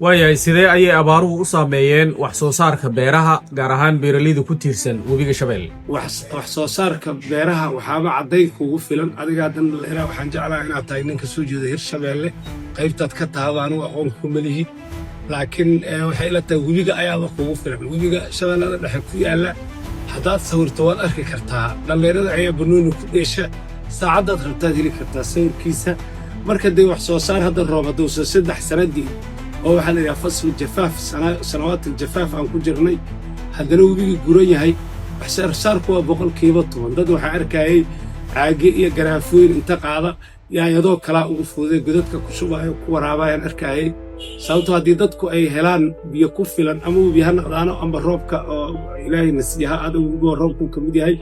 waayahay sidee ayay abaaruhu u saameeyeen wax soo saarka beeraha gaar ahaan beeraleyda ku tiirsan webiga Shabeelle wax soo saarka beeraha waxaaba caday kugu filan adiga dan leeyahay waxaan jeclahay inaad tahay ninka soo jeeda Hirshabeelle qaybtaad ka tahaadaan aqoon ku malihi laakiin waxay la tahay webiga ayaa kugu filan webiga Shabeelle dhexe ku yaala hadaad sawirto waad arki kartaa dhalinyarada ayaa banooni ku dheesha saacadaad rabtaad heli kartaa sawirkiisa marka day wax soo saar hadda roob haduu 3 sanadii oo waxa la yiraahdaa fasl jafaaf sanawaat jafaaf aan ku jirnay haddana webiga guran yahay wax soo saarku waa boqolkiiba 10 dad waxa arkayay caagi iyo garaafooyin inta qaada yaayadoo kala ugu fuuday godadka ku shubayo ku waraabayaan arkayay sababtoo haddii dadku ay helaan biyo ku filan ama webiga naqdaano ama roobka oo ilaahay nasiiha adigu roobku ka mid yahay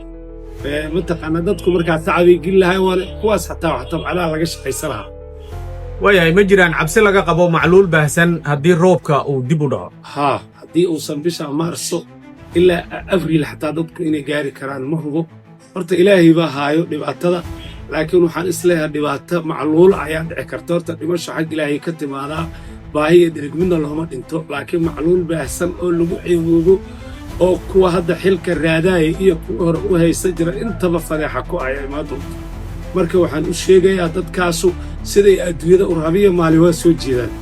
mataqaana dadku markaa sacabay gilahay wala kuwaas xataa wax tabcala laga shaqaysanaha waayahay ma jiraan cabsi laga qabo macluul baahsan haddii roobka uu dib u dhaco haddii uusan bisha maarso ilaa abriil xataa dadku inay gaari karaan ma hubo horta ilaahay baa haayo dhibaatada laakiin waxaan isleeyahay dhibaato macluul ayaa dhici karta horta dhimasho xag ilaahay ka timaadaa baahi iyo dhirigmidna looma dhinto laakiin macluul baahsan oo lagu ciwoobo oo kuwa hadda xilka raadaaya iyo kuwa hore u haysta jira intaba fadeexa ku ay imaado marka waxaan u sheegayaa dadkaasu siday adduunyada u rabiyo maali waa soo jeedaan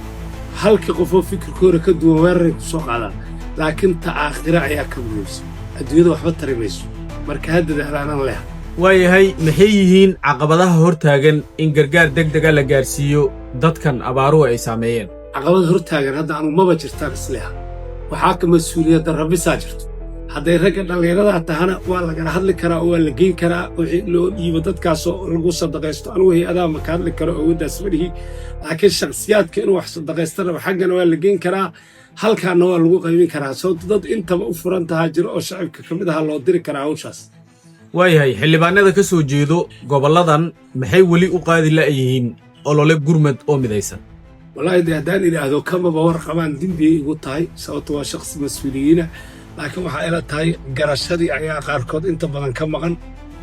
halka qof oo fikirkooda ka duwan weerar ku soo qaadaan laakiin ta aakhira ayaa ka muhiimsan adduunyada waxba tarimayso marka hadda dadaalan leh waayahay maxay yihiin caqabadaha hortaagan in gargaar degdeg ah la gaarsiiyo dadkan abaaruhu ay saameeyeen caqabad hortaagan hadda anu maba jirtaan isleeyahay waxaa ka mas'uuliyadda rabbi saa jirto hadday ragga dhalinyarada tahana waa lagala hadli karaa oo waa la geyn karaa wixii loo dhiibo dadkaasoo lagu sadaqaysto anugu hay-adaha ma ka hadli karo awooddaas malihi laakiin shakhsiyaadka inuu wax sadaqaystana xaggana waa la geyn karaa halkaana waa lagu qaybin karaa sababto dad intaba u furan tahaa jiro oo shacabka ka mid aha loo diri karaa hawshaas waayahay xildhibaanada ka soo jeedo gobolladan maxay weli u qaadi la'yihiin olole gurmad oo midaysan wallaahi dee haddaan idhaahdo kamaba warqabaan dembiyay igu tahay sababto waa shakhsi mas-uuliyiina laakiin waxaa ila tahay garashadii ayaa qaarkood inta badan ka maqan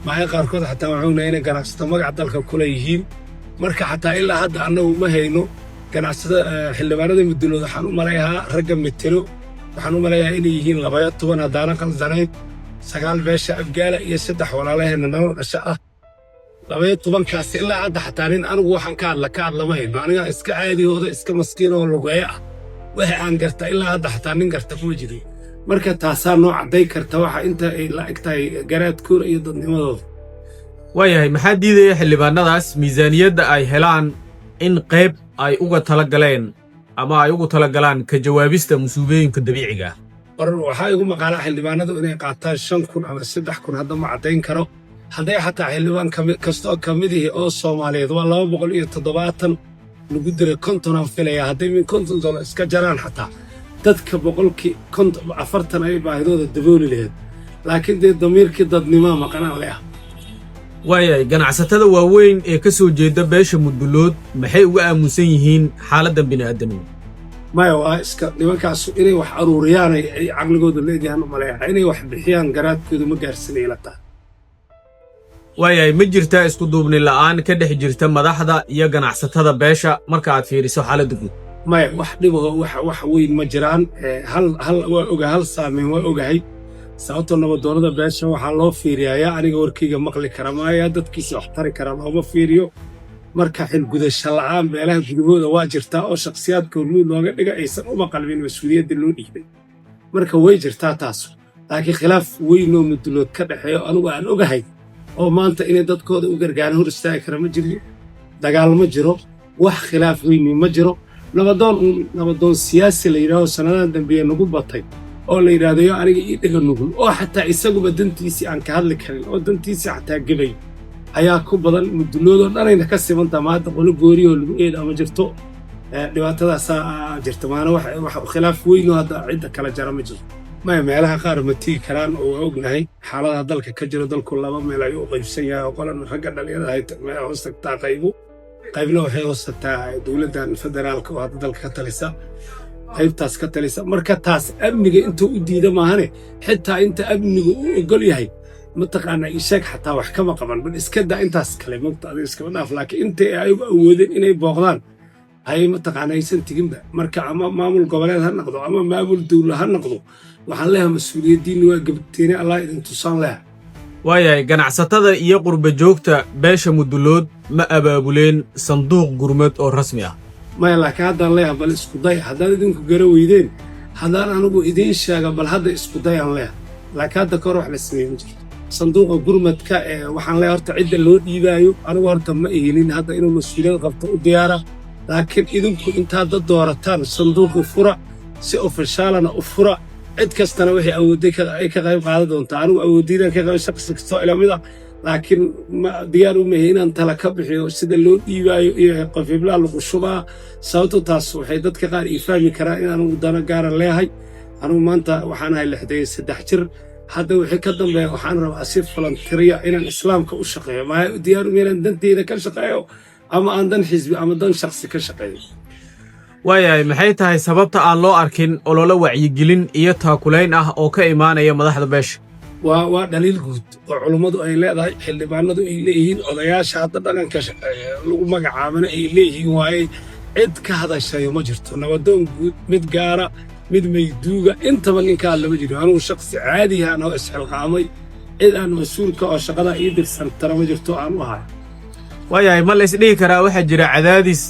maayo qaarkood xataa waxaan ognahay inay ganacsato magac dalka kula yihiin marka xataa ilaa hadda annagu ma hayno ganacsada xildhibaanada mudulooda waxaan u malayahaa ragga metelo waxaan u malayahaa inay yihiin 12 haddaana qaldanayn 9 beesha abgaala iyo 3 walaalaheena nolol dhasha ah 12kaas ilaa hadda xataa nin anigu waxaan ka hadla ma hayno aniga iska caadiyooda iska maskiin oo lugeeya ah waxa aan garta ilaa hadda xataa nin garta kuma jirin marka taasaa noo cadday karta waxa inta ay la egtahay garaadkooda iyo dadnimadooda waayahay maxaa diidaya xildhibaanadaas miisaaniyadda ay helaan in qayb ay uga talagaleen ama ay ugu talagalaan ka jawaabista musiibooyinka dabiiciga war waxaa igu maqaalaa xildhibaanadu inay qaataan 5,000 ama 3,000 hadda ma caddayn karo hadday xataa xildhibaan kastoo ka mid ihi oo Soomaaliyeed waa 270 lagu diray 50 aan filaya hadday min $50 iska jaraan xataa dadka boqolkii 40 ay baahidooda dabooli lahayd laakiin dee damiirkii dadnimo maqanaan leh waayahay ganacsatada waaweyn ee ka soo jeeda beesha mudulood maxay uga aamusan yihiin xaaladdan bini'aadanimo maya waa iska nimankaas inay wax aruuriyaan ay caqligooda leedahay u maleeyahay inay wax bixiyaan garaadkooda ma gaarsinay la tahay waayahay ma jirtaa isku duubni la'aan ka dhex jirta madaxda iyo ganacsatada beesha marka aad fiiriso xaaladda guud maya wax dhibaho wax weyn ma jiraan hal saameyn waa ogahay sababtoo nabadoonada beesha waxaa loo fiiriyaa aniga warkayga maqli kara maaya dadkiisa wax tari kara looma fiiriyo marka xilgudasho la'aan meelaha gudahooda waa jirtaa oo shakhsiyaadka hormuud looga dhiga aysan uma qalbin mas-uuliyadda loo dhiibay marka way jirtaa taas laakiin khilaaf weyn oo mudulood ka dhexeeyo anigu aan ogahay oo maanta inay dadkooda u gargaaraan hor istaagi kara ma jiro dagaal ma jiro wax khilaaf weyni ma jiro nabadoon siyaasi la yidhaaho sanadahan dambeeye nagu batay oo la yidhaahdo yo aniga ii dhega nugul oo xataa isaguba dantiisii aan ka hadli karin oo dantiisii xataa gebay ayaa ku badan muduloodoo dhanayna ka simantaa maanta qolo gooriyoo lagu eeda ma jirto dhibaatadaasaa jirta maana wax khilaaf weynoo hadda cidda kala jara ma jiro maya meelaha qaar ma tigi karaan oo waa ognahay xaaladaha dalka ka jiro dalku 2 meel ayuu u qaybsan yahay oo qolan ragga dhalinyarada ay hoos tagtaa qaybna waxay hoos tagtaa dowladdan federaalka oo hadda dalka ka talisa qaybtaas ka talisa marka taas amniga intuu u diida maahane xitaa inta amnigu u ogol yahay mataqaanaa isheeg xataa wax kama qaban bal iska daa intaas kale magta adiga iskama dhaaf laakiin intay ayagu awoodeen inay booqdaan ay mataqaanaysan tiginba marka ama maamul goboleed ha noqdo ama maamul dawla ha noqdo waxaan leeyahay mas'uuliyadiina waa gabadteena Allah idin tusaan leh waayahay ganacsatada iyo qurba joogta beesha Mudulood ma abaabuleen sanduuq gurmad oo rasmi ah ma laakiin hadda leeyahay bal isku day haddaan idinku gara weydeen haddaan anigu idin sheega bal hadda isku day aan leeyahay laakiin hadda kor wax la sameeyo jirto sanduuqa gurmadka waxaan leeyahay horta cidda loo dhiibaayo anigu horta ma ihilin hadda inuu mas'uuliyad qabto u diyaara laakiin idinku intaad doorataan sanduuqi fura si ofishaalana u fura cid kastana wixii awooday ay ka qayb qaadan doontaa anigu awoodaydan ka qayb shaqsi kasta ila mid ah laakiin ma diyaar u mahay inaan tala ka bixiyo sida loo dhiibaayo iyo qof ibla lagu shubaa sababtoo taas waxay dadka qaar ii fahmi karaan inaan ugu dana gaaran leeyahay anigu maanta waxaan ahay 63 jir hadda wixii ka dambeeya waxaan rabaa si volunteer inaan islaamka u shaqeeyo ma diyaar u meelan danteyda ka shaqeeyo ama aan dan xisbi ama dan shakhsi ka shaqeeyo waayahay maxay tahay sababta aan loo arkin olole wacyigelin iyo taakulayn ah oo ka imaanaya madaxda beesha waa dhaliil guud oo culummadu ay leedahay xildhibaanadu ay leeyihiin odayaasha hadda dhaqanka lagu magacaabana ay leeyihiin waaye cid ka hadashayo ma jirto nabadoon guud mid gaara mid mayduuga intaba ninka lama jiro anuu shakhsi caadi ah oo isxilqaamay cid aan mas'uulka oo shaqada ii dirsan tara ma jirto aan u ahay waayahay ma la isdhihi karaa waxaa jira cadaadis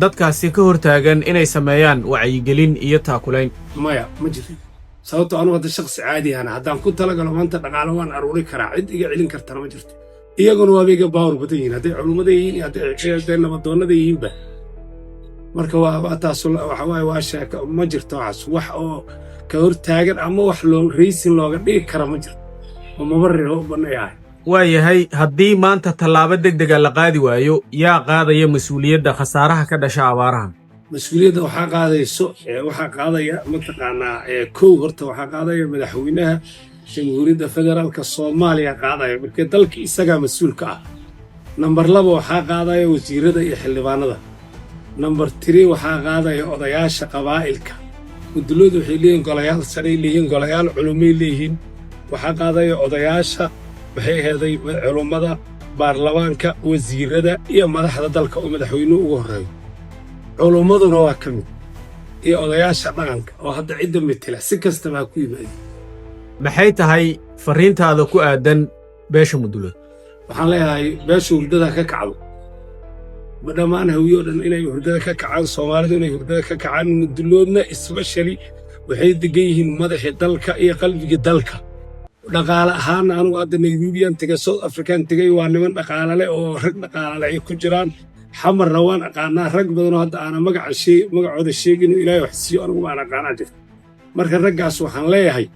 dadkaasi ka hortaagan inay sameeyaan wacyigelin iyo taakulayn maya ma jirin sababtoo anigu hadda shakhsi caadi ahna haddaan ku talagalo maanta dhaqaale waan aruuri karaa cid iga celin kartana ma jirto iyaguna waaba iga baawar badan yihiin hadday culummada yihiin iyo hadday nabadoonnada yihiinba marka waa taas waxa waaye waa sheeko ma jirto waxaas wax oo ka hortaagan ama wax raysin looga dhigi kara ma jirto oo mabarir u bannayahay waayahay haddii maanta tallaabo degdega la qaadi waayo yaa qaadaya mas'uuliyadda khasaaraha ka dhasha abaarahan mas'uuliyadda waxaa qaadaya mataqaanaa kow horta waxaa qaadaya madaxweynaha jamhuuriyadda federaalka Soomaaliya qaadaya markii dalka isaga mas'uulka ah number 2 waxaa qaadaya wasiirada iyo xildhibaanada number 3 waxaa qaadaya odayaasha qabaa'ilka Mudulood waxay leeyihiin golayaal sare leeyihiin golayaal culumay leeyihiin waxaa qaadaya odayaasha waxay heeday culummada baarlamaanka wasiirada iyo madaxda dalka oo madaxweynuhu ugu horeeyo culummaduna waa ka mid iyo odayaasha dhaqanka oo hadda cidda metela si kastaba ku yimaadeen maxay tahay fariintaada ku aadan beesha Mudulood waxaan leeyahay beesha hurdada ka kacdo dhammaan hawiyo dhan inay hurdada ka kacaan Soomaalidu inay hurdada ka kacaan Muduloodna especially waxay degan yihiin madaxda dalka iyo qalbiga dalka dhaqaale ahaan anigu hadda Nairobian tagay South African tagay waa niman dhaqaale leh oo rag dhaqaale ay ku jiraan xamarna waan aqaanaa rag badan oo hadda aan magacooda sheegin Ilaahay wax siiyo anigu waan aqaanaa jirta marka raggaas waxaan leeyahay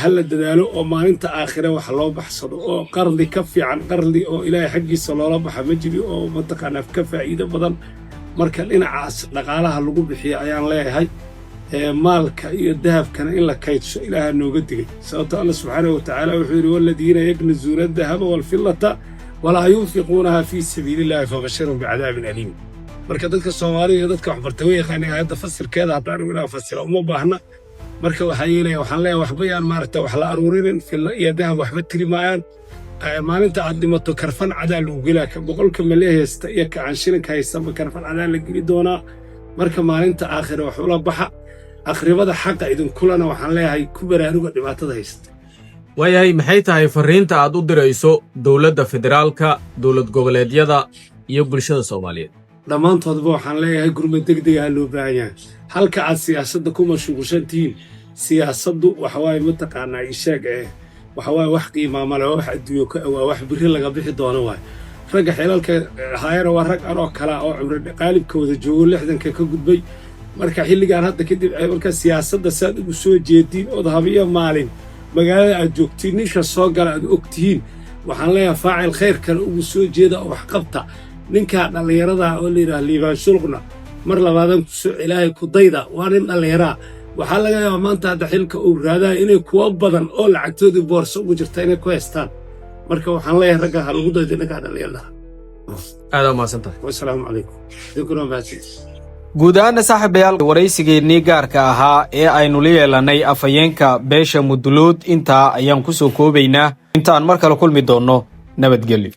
hal la dadaalo oo maalinta aakhire wax loo baxsado oo qardi ka fiican qardi oo Ilaahay xaqiisa loola baxa ma jiro oo mataqaanaa ka faa'iido badan marka dhinacaas dhaqaalaha lagu bixiyo ayaan leeyahay maalka iyo dahabkana in la kaydsho Ilaahay nooga digay sababtoo Allah subhanahu wa ta'ala wuxuu yiri walladina yaknizuna adh-dhahaba wal fillata wala yunfiqunaha fi sabilillahi fabashirhum bi'adabin alim marka dadka Soomaaliyeed iyo dadka wax bartay way yaqaaneen ayada fasirkeeda haddaan inaan fasiro uma baahna marka waxaan leeyahay waxba yaan maaragtay wax la aruurinin filla iyo dahab waxba tirimayaan maalinta aad dhimato karfan cadaa lagu gelaa boqolka maleeysta iyo ka aan shilinka haysan karfan cadaa la geli doonaa marka maalinta aakhire wax ula baxa akhribada xaqa idin kulana waxaan leeyahay ku baraaruga dhibaatada haysta waayahay maxay tahay fariinta aad u dirayso dawladda federaalka dawlad goboleedyada iyo bulshada Soomaaliyeed dhammaantoodba waxaan leeyahay gurmad degdeg ah loo baahan yahay halka aad siyaasadda ku mashquulshantiin siyaasaddu waxa waaye mataqaanaa ishaag waxa waaye wax qiimo ma leh wax adduunyo ka waa wax biri laga bixi doono waay ragga xilalka haayana waa rag anoo kala oo cumri qaalibkooda joogo 60ka ka gudbay marka xilligan hadda kadib ay marka siyaasadda saad ugu soo jeedin oo habiyo maalin magaalada aad joogtiin ninka soo gala aad ogtihiin waxaan leeyahay faacil khayr kale ugu soo jeeda oo wax qabta ninka dhalinyarada oo leeyahay liibaan shulqna mar labaadan ku soo Ilaahay ku dayda waa nin dhalinyara waxaa laga yaabaa maanta hadda xilka uu raadaa inay kuwa badan oo lacagtoodii boorso ugu jirta inay ku haystaan marka waxaan leeyahay ragga ha lagu daydo ninka dhalinyarada aad u mahadsantahay wassalaamu calaykum shukran baasiis guud ahaan saaxiibayaal waraysigeennii gaarka ahaa ee aynu la yeelanay afayeenka beesha Mudulood intaa ayaan ku soo koobaynaa intaan mar kale kulmi doonno nabadgelyo.